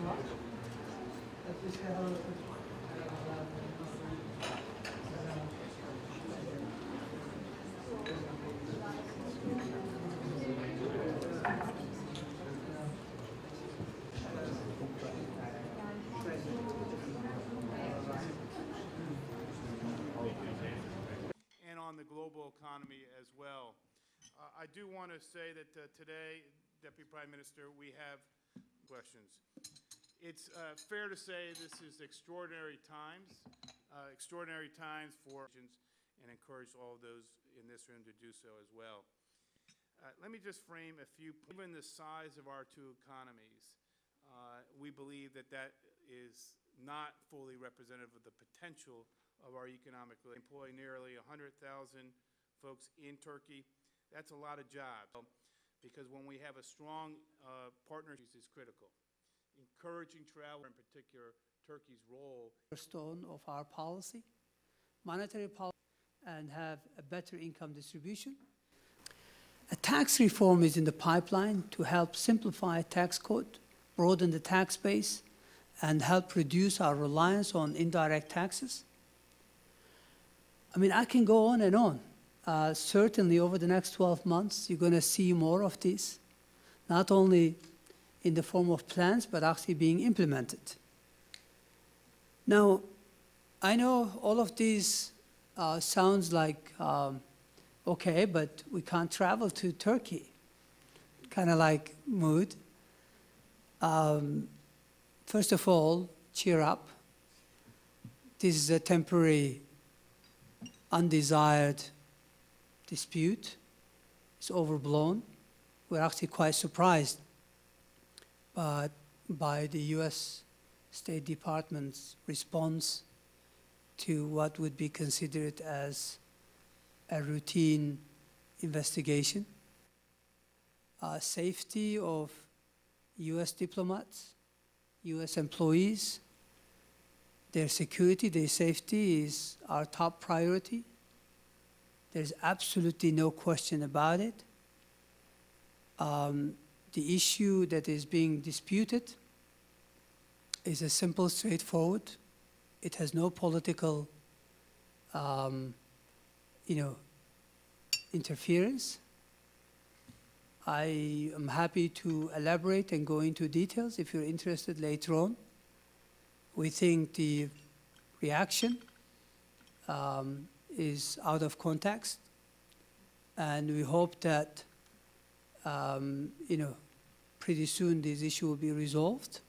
And on the global economy as well. I do want to say that today, Deputy Prime Minister, we have questions. It's fair to say this is extraordinary times for and encourage all of those in this room to do so as well. Let me just frame a few. Given the size of our two economies, we believe that that is not fully representative of the potential of our economic relations. Employ nearly 100,000 folks in Turkey. That's a lot of jobs, because when we have a strong partnership is critical. Encouraging travel, in particular, Turkey's role. Cornerstone of our policy, monetary policy, and have a better income distribution. A tax reform is in the pipeline to help simplify tax code, broaden the tax base, and help reduce our reliance on indirect taxes. I mean, I can go on and on. Certainly over the next 12 months, you're going to see more of this, not only in the form of plans, but actually being implemented. Now, I know all of these sounds like, okay, but we can't travel to Turkey, kind of like mood. First of all, cheer up. This is a temporary, undesired dispute. It's overblown. We're actually quite surprised by the US State Department's response to what would be considered as a routine investigation. Safety of US diplomats, US employees, their security, their safety is our top priority. There's absolutely no question about it. The issue that is being disputed is a simple, straightforward. It has no political, interference. I am happy to elaborate and go into details if you're interested later on. We think the reaction is out of context, and we hope that pretty soon this issue will be resolved.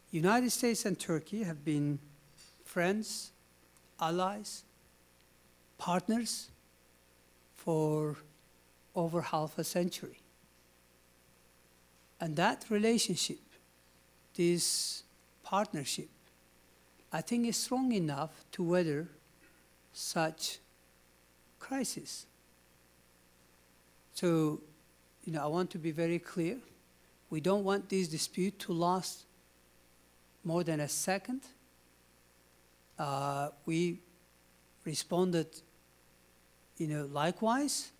United States and Turkey have been friends, allies, partners for over half a century. And that relationship, this partnership, I think is strong enough to weather such crisis. So, I want to be very clear. We don't want this dispute to last more than a second. We responded, likewise,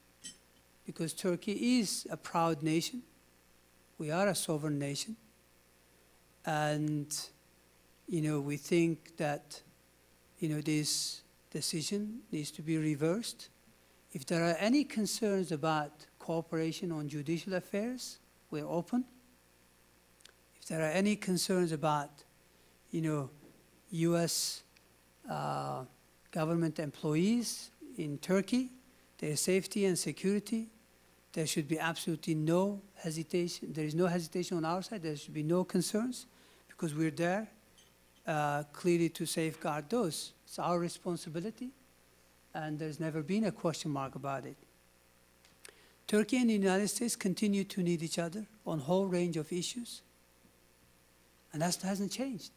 because Turkey is a proud nation. We are a sovereign nation. And, we think that, this decision needs to be reversed. If there are any concerns about cooperation on judicial affairs, we're open. If there are any concerns about, US government employees in Turkey, their safety and security, there should be absolutely no hesitation. There is no hesitation on our side. There should be no concerns, because we're there clearly to safeguard those. It's our responsibility, and there's never been a question mark about it. Turkey and the United States continue to need each other on a whole range of issues, and that hasn't changed.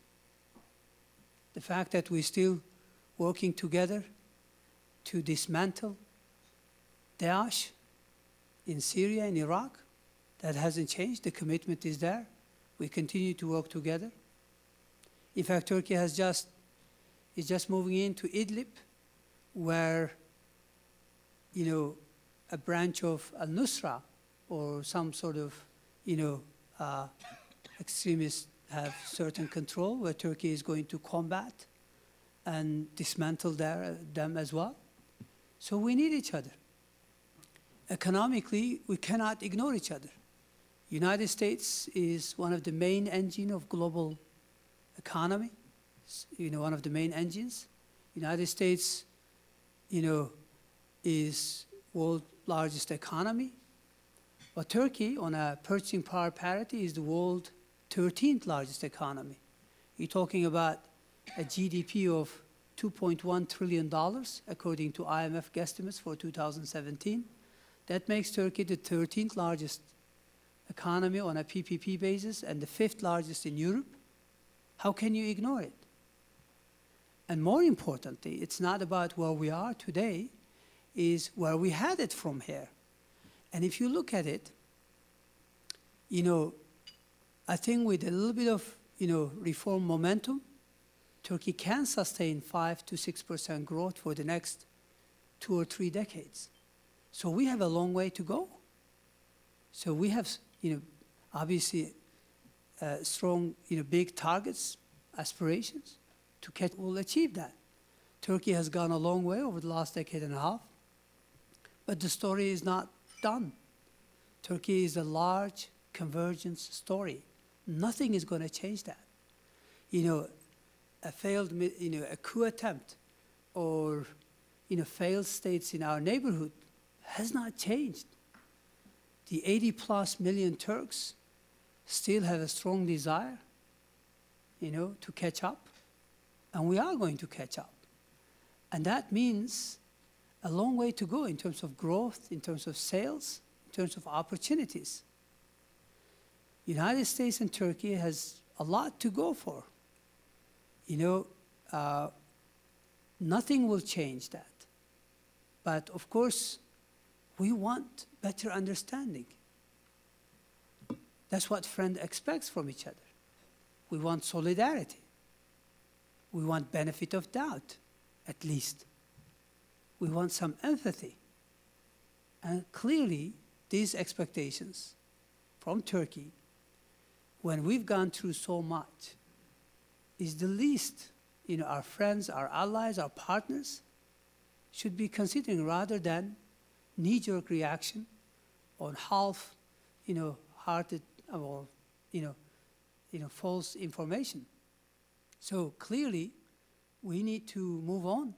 The fact that we're still working together to dismantle Daesh in Syria and Iraq, that hasn't changed. The commitment is there. We continue to work together. In fact, Turkey is just moving into Idlib, where, a branch of al-Nusra or some sort of, extremist have certain control, where Turkey is going to combat and dismantle them as well. So we need each other. Economically, we cannot ignore each other. United States is one of the main engine of global economy, one of the main engines. United States, is world's largest economy. But Turkey, on a purchasing power parity, is the world's 13th largest economy. You're talking about a GDP of $2.1 trillion, according to IMF guesstimates for 2017. That makes Turkey the 13th largest economy on a PPP basis and the 5th largest in Europe. How can you ignore it? And more importantly, it's not about where we are today, is where we had it from here. And if you look at it, I think with a little bit of, reform momentum, Turkey can sustain 5 to 6% growth for the next 2 or 3 decades. So we have a long way to go. So we have, obviously strong, big targets, aspirations to catch. We'll achieve that. Turkey has gone a long way over the last decade and a half, but the story is not done. Turkey is a large convergence story. Nothing is going to change that. A failed, a coup attempt or, failed states in our neighborhood has not changed. The 80+ million Turks still have a strong desire, to catch up, and we are going to catch up. And that means a long way to go in terms of growth, in terms of sales, in terms of opportunities. United States and Turkey has a lot to go for. Nothing will change that. But of course, we want better understanding. That's what friend expects from each other. We want solidarity. We want benefit of doubt, at least. We want some empathy. And clearly, these expectations from Turkey, when we've gone through so much, is the least, our friends, our allies, our partners should be considering, rather than knee-jerk reaction on half, hearted or, false information. So clearly, we need to move on.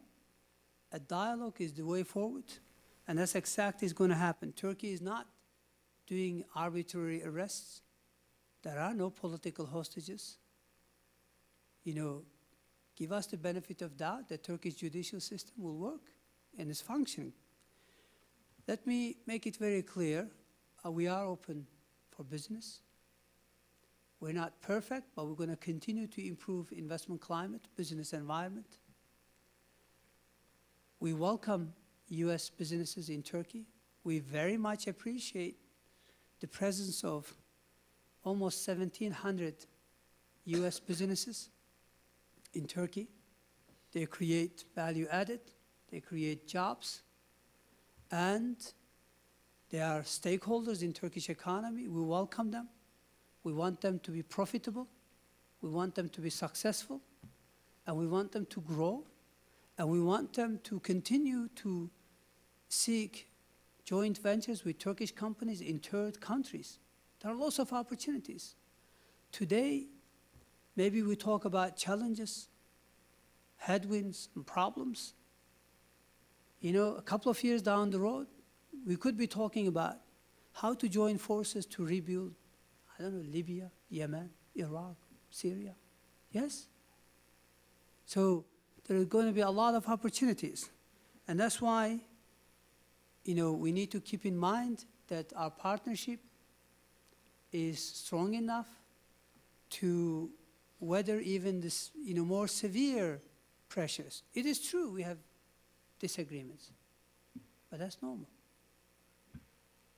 A dialogue is the way forward, and that's exactly what's going to happen. Turkey is not doing arbitrary arrests. There are no political hostages. Give us the benefit of doubt that Turkish judicial system will work and is functioning. Let me make it very clear, we are open for business. We're not perfect, but we're going to continue to improve investment climate, business environment. We welcome US businesses in Turkey. We very much appreciate the presence of almost 1,700 US businesses in Turkey. They create value added, they create jobs, and they are stakeholders in Turkish economy. We welcome them. We want them to be profitable. We want them to be successful. And we want them to grow. And we want them to continue to seek joint ventures with Turkish companies in third countries. There are lots of opportunities. Today, maybe we talk about challenges, headwinds, and problems. A couple of years down the road, we could be talking about how to join forces to rebuild, Libya, Yemen, Iraq, Syria. Yes? So there are going to be a lot of opportunities. And that's why, we need to keep in mind that our partnership is strong enough to weather even this, more severe pressures. It is true we have disagreements, but that's normal.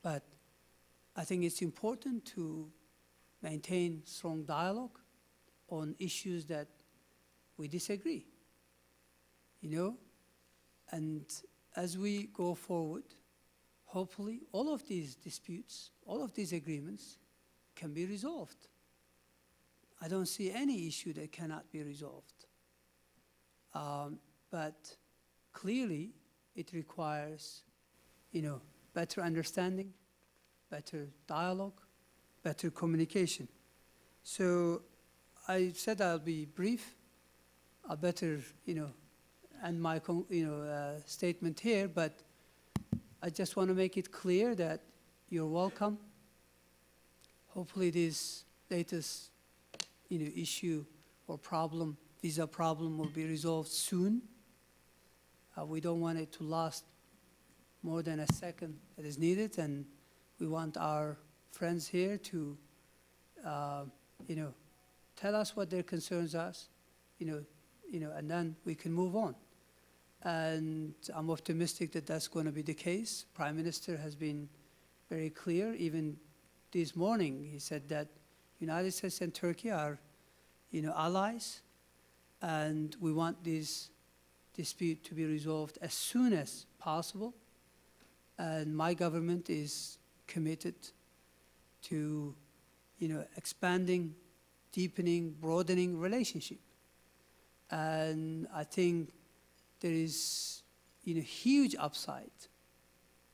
But I think it's important to maintain strong dialogue on issues that we disagree, And as we go forward, hopefully all of these disputes, all of these agreements can be resolved. I don't see any issue that cannot be resolved. But clearly, it requires, better understanding, better dialogue, better communication. So I said I'll be brief. I better, end my, statement here, but I just want to make it clear that you're welcome. Hopefully this latest, issue or problem, visa problem, will be resolved soon. We don't want it to last more than a second that is needed, and we want our friends here to, tell us what their concerns are, and then we can move on. And I'm optimistic that that's going to be the case. Prime Minister has been very clear. Even this morning, he said that United States and Turkey are, allies, and we want this dispute to be resolved as soon as possible. And my government is committed to, expanding, deepening, broadening relationship. And I think there is, huge upside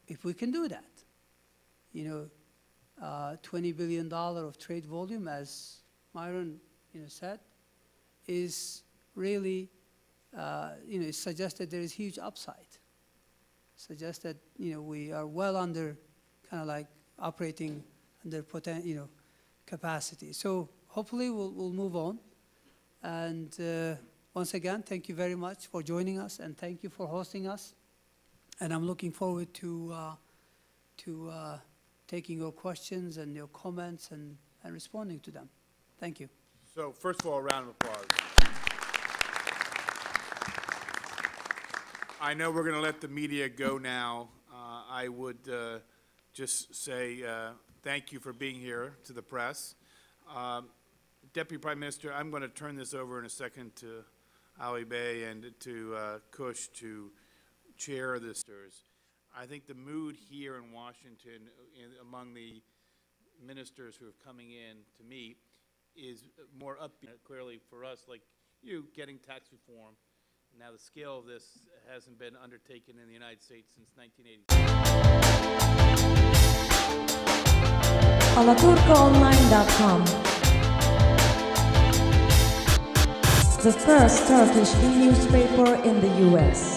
if we can do that. $20 billion of trade volume, as Myron, said, is really, it suggests that there is huge upside. Suggests that, we are well under, kind of like operating under capacity. So hopefully we'll move on. And once again, thank you very much for joining us, and thank you for hosting us. And I'm looking forward to taking your questions and your comments and responding to them. Thank you. So first of all, a round of applause. I know we're going to let the media go now. I would just say thank you for being here to the press. Deputy Prime Minister, I'm going to turn this over in a second to Ali Bey and to Kush to chair this. I think the mood here in Washington among the ministers who are coming in to meet is more upbeat. Clearly for us, like you, getting tax reform. Now the scale of this hasn't been undertaken in the United States since 1980. Alaturkaonline.com, the first Turkish newspaper in the US.